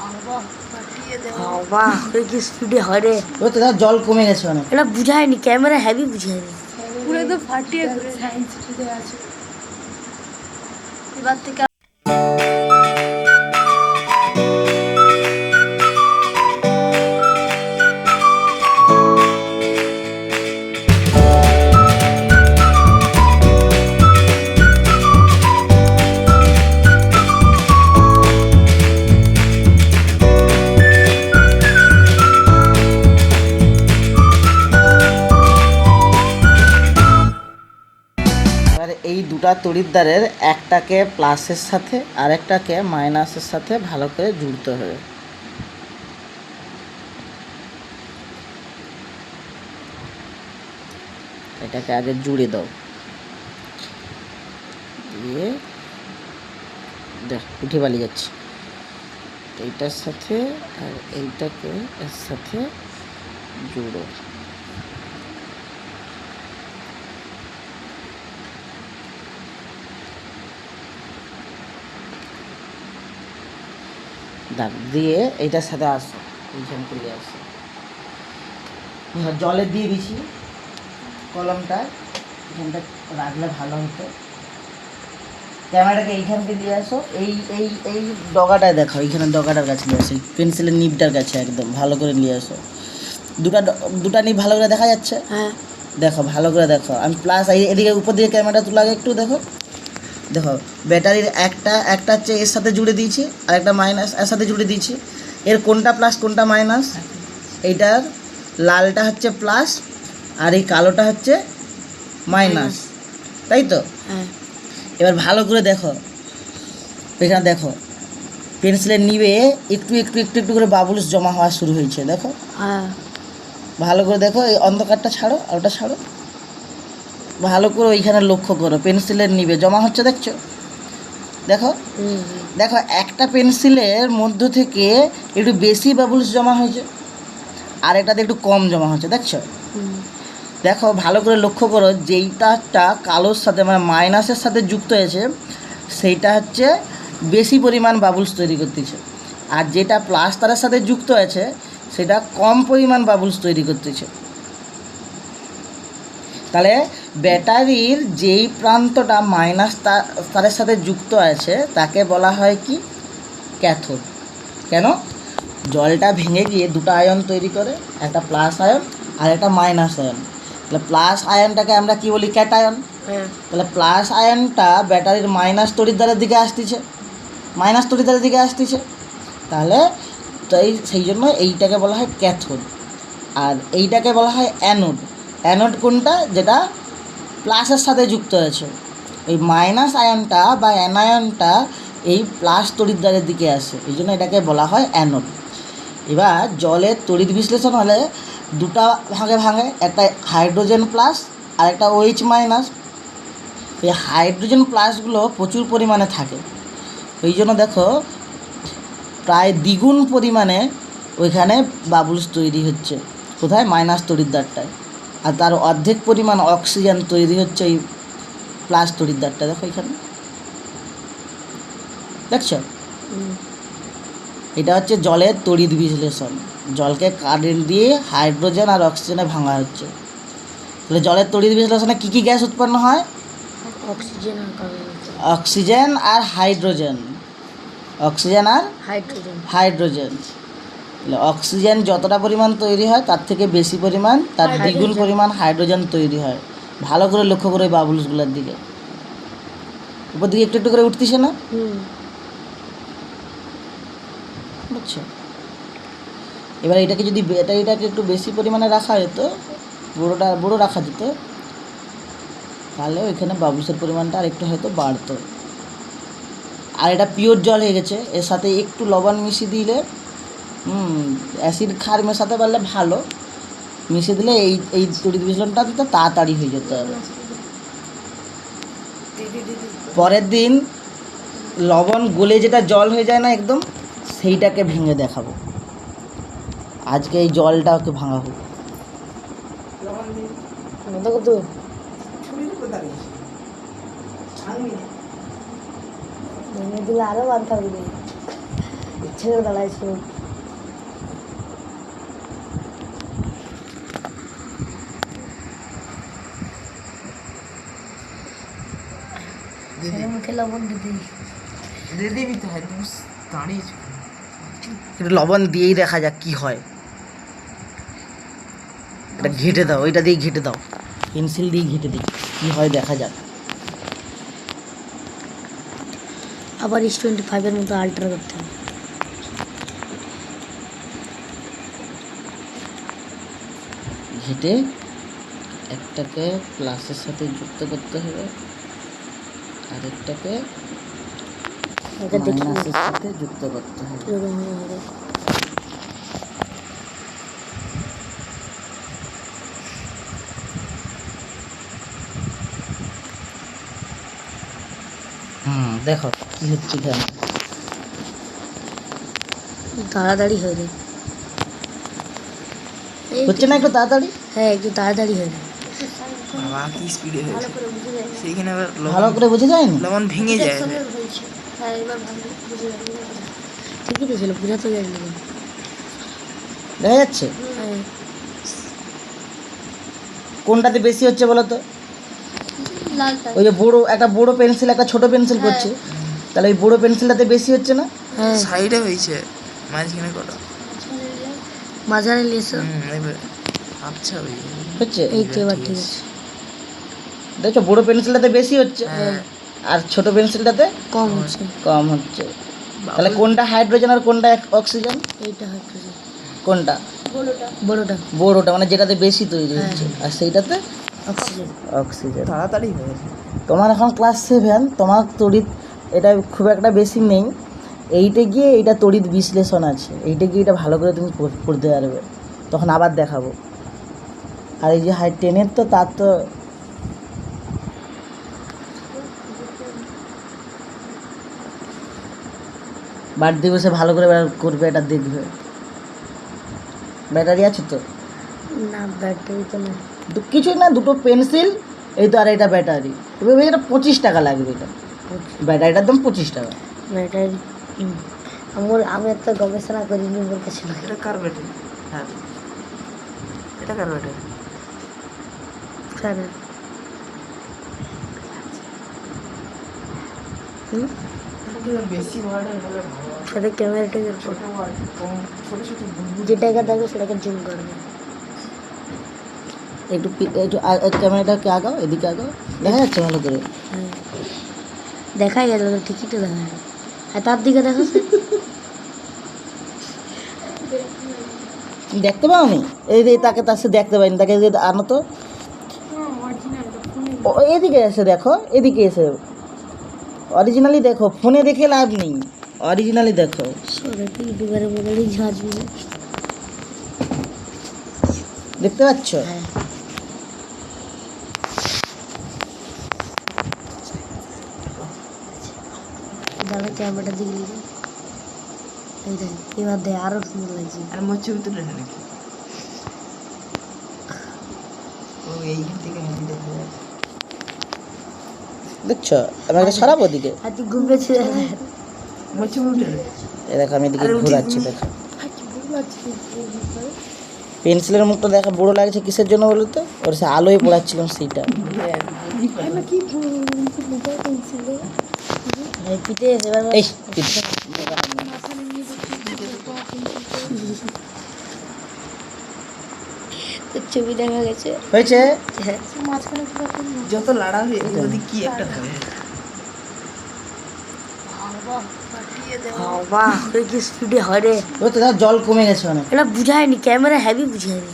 বাবা কি স্পিডে হয় রে। ওই তো জল কমে গেছে অনেক। এটা বুঝায়নি, ক্যামেরা হেভি বুঝায়নি, পুরো তো ফাটিয়ে সায়েন্স সিটিতে আছে। এবার থেকে এই দুটা তড়িৎদ্বারের একটাকে প্লাসের সাথে আর একটাকে মাইনাসের সাথে ভালো করে জুড়তে হবে। এটাকে আগে জুড়ে দাও, দিয়ে দেখ উঠে পালিয়ে যাচ্ছে। এইটার সাথে আর এইটাকে এর সাথে জুড়ো। দাগ দিয়ে এইটার সাথে আসো, এইখান থেকে আসো। জলে দিয়ে দিছি কলমটা, এখানটা রাখলে ভালো হতো। ক্যামেরাটাকে এইখানকে দিয়ে আসো, এই এই এই ডগাটায় দেখো, এইখানে ডগাটার কাছে নিয়ে আসো, পেন্সিলের নিবটার কাছে একদম ভালো করে নিয়ে আসো। দুটা নিব ভালো করে দেখা যাচ্ছে? হ্যাঁ দেখো ভালো করে দেখো। আমি প্লাস এদিকে উপর দিকে ক্যামেরাটা তুলে আগে একটু দেখো। দেখো ব্যাটারির একটা হচ্ছে এর সাথে জুড়ে দিয়েছি, আর একটা মাইনাস এর সাথে জুড়ে দিয়েছি। এর কোনটা প্লাস কোনটা মাইনাস? এইটার লালটা হচ্ছে প্লাস আর এই কালোটা হচ্ছে মাইনাস, তাই তো? হ্যাঁ। এবার ভালো করে দেখো, এখানে দেখো পেন্সিলের নিবে একটু একটু একটু একটু করে বাবুলস জমা হওয়া শুরু হয়েছে। দেখো হ্যাঁ ভালো করে দেখো, এই অন্ধকারটা ছাড়ো আর ওটা ছাড়ো, ভালো করে ওইখানে লক্ষ্য করো, পেন্সিলের নিবে জমা হচ্ছে, দেখছো? দেখো দেখো একটা পেন্সিলের মধ্য থেকে একটু বেশি বাবুলস জমা হয়েছে, আর এটাতে একটু কম জমা হচ্ছে, দেখছো? দেখো ভালো করে লক্ষ্য করো, যেইটা কালোর সাথে মানে মাইনাসের সাথে যুক্ত হয়েছে সেইটা হচ্ছে বেশি পরিমাণ বাবুলস তৈরি করতেছে, আর যেটা প্লাস তারের সাথে যুক্ত আছে সেটা কম পরিমাণ বাবুলস তৈরি করতেছে। তাহলে ব্যাটারির যেই প্রান্তটা মাইনাস তারের সাথে যুক্ত আছে তাকে বলা হয় কি? ক্যাথোড। কেন? জলটা ভেঙে গিয়ে দুটো আয়ন তৈরি করে, একটা প্লাস আয়ন আর একটা মাইনাস আয়ন। তাহলে প্লাস আয়নটাকে আমরা কি বলি? ক্যাটায়ন। তাহলে প্লাস আয়নটা ব্যাটারির মাইনাস তড়িৎদ্বারের দিকে আসতেছে, মাইনাস তড়িৎদ্বারের দিকে আসতেছে। তাহলে তাই সেই জন্য এইটাকে বলা হয় ক্যাথোড, আর এইটাকে বলা হয় অ্যানোড। অ্যানোড কোনটা? যেটা প্লাসের সাথে যুক্ত আছে। এই মাইনাস আয়নটা বা অ্যানায়নটা এই প্লাস তড়িৎদ্বারের দিকে আসে, এই জন্য এটাকে বলা হয় অ্যানোড। এবার জলের তড়িৎ বিশ্লেষণ হলে দুটা ভাগে ভাঙে, একটা হাইড্রোজেন প্লাস আর একটা OH মাইনাস। এই হাইড্রোজেন প্লাসগুলো প্রচুর পরিমাণে থাকে, ওই জন্য দেখো প্রায় দ্বিগুণ পরিমাণে ওইখানে বাবুলস তৈরি হচ্ছে। কোথায়? মাইনাস তড়িৎদ্বারটায়। আর তার অর্ধেক পরিমাণ অক্সিজেন তৈরি হচ্ছে এই প্লাস তড়িৎদ্বারটা। দেখো এখানে, দেখছো? এটা হচ্ছে জলের তড়িৎ বিশ্লেষণ। জলকে কারেন্ট দিয়ে হাইড্রোজেন আর অক্সিজেনে ভাঙা হচ্ছে। তাহলে জলের তড়িৎ বিশ্লেষণে কী কী গ্যাস উৎপন্ন হয়? অক্সিজেন আর হাইড্রোজেন। অক্সিজেন আর হাইড্রোজেন। তাহলে অক্সিজেন যতটা পরিমাণ তৈরি হয় তার থেকে বেশি পরিমাণ, তার দ্বিগুণ পরিমাণ হাইড্রোজেন তৈরি হয়। ভালো করে লক্ষ্য করে বাবুলসগুলোর দিকে, উপর দিকে একটু একটু করে উঠতেছে না? বুঝছো? এবার এটাকে যদি ব্যাটারিটাকে একটু বেশি পরিমাণে রাখা যেত, বড়ো রাখা যেত, তাহলে ওইখানে বাবুলসের পরিমাণটা আর একটু হয়তো বাড়তো। আর এটা পিওর জল হয়ে গেছে, এর সাথে একটু লবণ মিশিয়ে দিলে, অ্যাসিড ক্ষার মেশাতে পারলে ভালো, মিশিয়ে দিলে এই তড়িৎ বিশ্লেষণটা তো তাড়াতাড়ি হয়ে যেতে হবে। পরের দিন লবণ গলে যেটা জল হয়ে যায় না একদম, সেইটাকে ভেঙে দেখাবো। আজকে এই জলটা ওকে ভাঙাবো। আরো বাদ থাকবে। ছেড়ে দাঁড়াইছিল। মুখে লবণ দিদি একটু লবণ দিয়েই দেখা যাক কি হয়। এটা ঘেটে দাও, ওইটা দিয়ে ঘেটে দাও, পেন্সিল দিয়ে ঘেটে দিই, কি হয় দেখা যাক। আবার S25 মতো আল্ট্রা করতে হবে। ঘেটে একটাকে প্লাসের সাথে যুক্ত করতে হবে, আরেকটাকে ওকে দেখি মাইনাসের সাথে যুক্ত করতে হবে। কিরকম হবে। দেখো কি হচ্ছে এখানে। তাড়াতাড়ি হয়ে যায়। হচ্ছে না একটু তাড়াতাড়ি? হ্যাঁ, একটু তাড়াতাড়ি হয়ে যায়। বাবা কি স্পিডে হয়েছে সেইখানে আবার ভালো করে বুঝে যায়নি? লবণ ভেঙে যায়। হ্যাঁ, এবার বুঝে যাবে। ঠিকই তো ছিল, বুঝা তো যায়নি। দেখা যাচ্ছে হ্যাঁ, কোনটাতে বেশি হচ্ছে বলো তো? লালটা। ওই যে একটা বড় পেন্সিল একটা ছোট পেন্সিল করছে, তাহলে ওই বড় পেন্সিলটাতে বেশি হচ্ছে না? হ্যাঁ, সাইডে হয়েছে মাঝখানে কটা মাঝারে লেসো। এবার আচ্ছা ওই হচ্ছে এই তো এবার ঠিক আছে। দেখছো বড় পেন্সিলটাতে বেশি হচ্ছে, হ্যাঁ। আর ছোট পেন্সিলটাতে কম হচ্ছে। কম হচ্ছে। তাহলে কোনটা হাইড্রোজেন আর কোনটা অক্সিজেন? এইটা হচ্ছে কোনটা? বড়টা বড়টা মানে যেটাতে বেশি তৈরি হচ্ছে, আর সেইটাতে অক্সিজেন। অক্সিজেন। তাড়াতাড়ি হয়েছে। তোমার এখন ক্লাস 7, তোমার তড়িৎ এটা খুব একটা বেশি নেই। এইটে গিয়ে এইটা তড়িৎ বিশ্লেষণ আছে, এইটে গিয়ে এটা ভালো করে তুমি পড়তে পারবে, তখন আবার দেখাবো। আর এই যে 10-এর তো তার তো বাড়িতে বসে ভালো করে করবে, এটা দেখবে। ব্যাটারি আছে তো? না, ব্যাটারি তো না। কিছুই না, দুটো পেন্সিল, এই তো, আর এটা ব্যাটারি। এবার এটা 25 টাকা লাগবে। এটা ব্যাটারিটার দাম 25 টাকা। ব্যাটারি আমি এত গবেষণা করিনি, ওর কাছে না। এটা কার ব্যাটারি? হ্যাঁ এটা কার ব্যাটারি? স্যার, বেশি ওয়ার্ডের হলে ভালো। সেটা ক্যামেরাটাকে ছোট ওয়ার্ড কম, ছোট ছোট বুলবুল যেটাকে দেখো সেটাকে জুম করবে। একটু ক্যামেরাটাকে আগাও, এদিকে আগাও, দেখা যাচ্ছে ভালো করে। হ্যাঁ, দেখাই গেল তো, ঠিকই তো দেখা যায়। আর তার দিকে দেখো দেখতে পাও নি? এই যে তাকে তার সাথে দেখতে পাইনি, তাকে আনো তো, এদিকে এসে দেখো, এদিকে এসে অরিজিনালি দেখো। ফোনে দেখে লাভ নেই, অরিজিনালি দেখো। সরাতে ইউটিউবারের বদলে ঝাঁঝবে। দেখতে পাচ্ছ? হ্যাঁ, দাদা ক্যামেরাটা দিকে নিয়ে এইটাই এবার দেয়, আরো সুন্দর লাগছে। আর মোর ছবি তুলে না নাকি? ও এইখান থেকে আমি দেখবো। দেখছো? আমি একটা সরাবো ওদিকে, আর তুই ঘুমেছে। মোর ছবি উঠে না। এ দেখো আমি এদিকে আরে ঘোরাচ্ছি, উঠিনি। দেখো পেন্সিলের মুখটা দেখা বড় লাগছে কিসের জন্য বলো তো? ওর সে আলোয় পড়াচ্ছিলাম সেইটা। পিঠে এবার এই ছবি দেখা গেছে। হয়েছে? যত লাড়া হবে এদিক ওদিক কি একটা থাকে। বাহ, কি স্পিডে হয় রে। ও তো দেখো জল কমে গেছে অনেক। এটা বুঝায়নি, ক্যামেরা হেভি বুঝায়নি।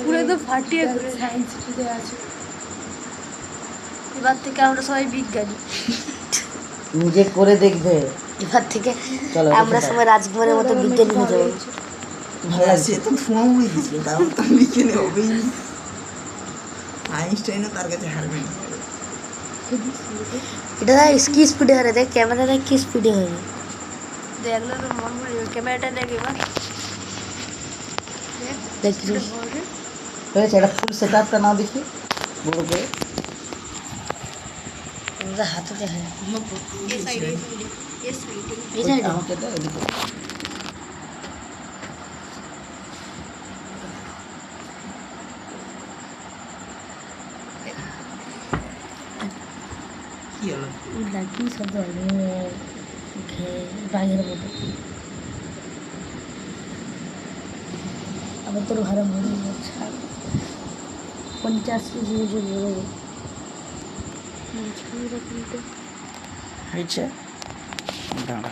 পুরো একদম ফাটিয়ে সায়েন্স সিটিতে আছে। এবার থেকে আমরা সবাই বিজ্ঞানী। নিজে করে দেখবে। এবার থেকে চলো, আমরা সবাই রাজকুমারের মতো বিজ্ঞানী হয়ে যাবো। ভালো লাগছে। সে তো ধোঁয়া উড়ে দিয়েছিল, কারণ তার বিকেলে হবেই। আইনস্টাইনও তার কাছে হারবে না। এটা কি স্পিডে হয় রে, দেখ ক্যামেরাটা কি স্পিডে হয় রে। দেখলে তো মন মরে যাবে। ক্যামেরাটা দেখ এবার, দেখ হয়েছে? এটা ফুল সেট আপটা নাও দেখি বড় করে। আমাদের হাতে দেখা যায়। আমাকে দাও এদিকে। কি হলো? না কি শব্দ হলো বাঘের মতো আবার তোর ঘরে মরে ছাড় 50 কেজি ওজন বেরোবে হয়েছে দাঁড়া